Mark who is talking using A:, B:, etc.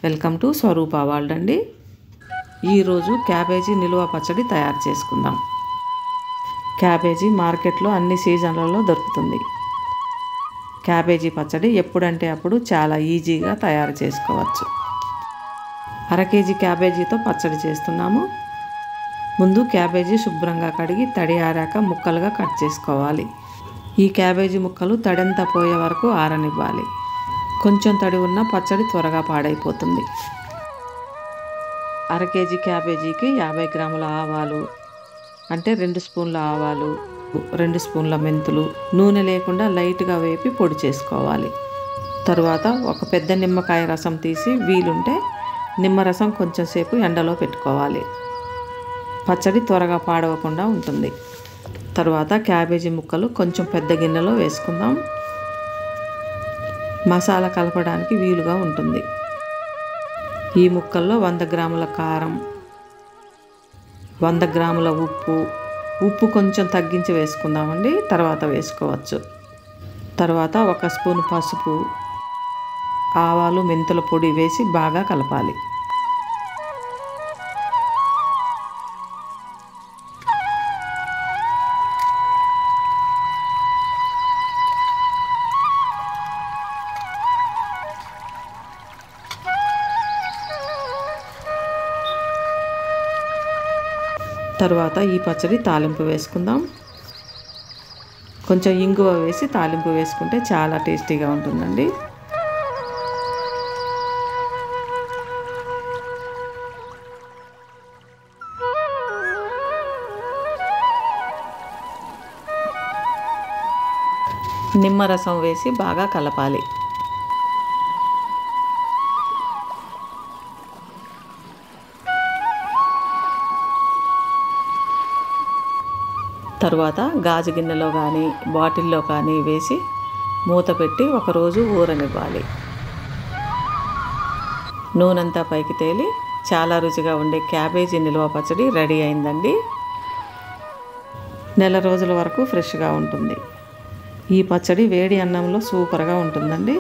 A: Welcome to Swaroopa world అండి. ఈరోజు cabbage నిల్వ పచ్చడి తయారు చేసుకుందాం. క్యాబేజీ మార్కెట్లో అన్ని సీజన్లలో దొరుకుతుంది. క్యాబేజీ పచ్చడి ఎప్పుడంటే అప్పుడు చాలా ఈజీగా తయారు చేసుకోవచ్చు. అర కేజీ క్యాబేజీతో పచ్చడి చేస్తున్నాము. ముందు క్యాబేజీ శుభ్రంగా కడిగి తడి ఆరాక ముక్కలుగా కట్ చేసుకోవాలి. ఈ క్యాబేజీ ముక్కలు తడంతా పోయే వరకు ఆరనివ్వాలి. కొంచెం తడి ఉన్న పచ్చడి త్వరగా పాడైపోతుంది. అర కేజీ క్యాబేజీకి 50 గ్రాముల ఆవాలు, అంటే 2 స్పూన్ల ఆవాలు, 2 స్పూన్ల మెంతులు నూనె లేకుండా లైట్గా వేపి పొడి చేసుకోవాలి. తరువాత ఒక పెద్ద నిమ్మకాయ రసం తీసి వీలుంటే నిమ్మరసం కొంచెం సేపు ఎండలో పెట్టుకోవాలి. పచ్చడి త్వరగా పాడవకుండా ఉంటుంది. తరువాత క్యాబేజీ ముక్కలు కొంచెం పెద్ద గిన్నెలో వేసుకుందాం. మసాలా కలపడానికి వీలుగా ఉంటుంది. ఈ ముక్కల్లో 100 గ్రాముల కారం, 100 గ్రాముల ఉప్పు కొంచెం తగ్గించి వేసుకుందామండి, తర్వాత వేసుకోవచ్చు. తర్వాత 1 స్పూన్ పసుపు, ఆవాలు మెంతుల పొడి వేసి బాగా కలపాలి. తర్వాత ఈ పచ్చడి తాలింపు వేసుకుందాం. కొంచెం ఇంగువ వేసి తాలింపు వేసుకుంటే చాలా టేస్టీగా ఉంటుందండి. నిమ్మరసం వేసి బాగా కలపాలి. తరువాత గాజు గిన్నెలో కానీ బాటిల్లో కానీ వేసి మూత పెట్టి ఒకరోజు ఊరనివ్వాలి. నూనెంతా పైకి తేలి చాలా రుచిగా ఉండే క్యాబేజీ నిల్వ పచ్చడి రెడీ అయిందండి. నెల రోజుల వరకు ఫ్రెష్గా ఉంటుంది. ఈ పచ్చడి వేడి అన్నంలో సూపర్గా ఉంటుందండి.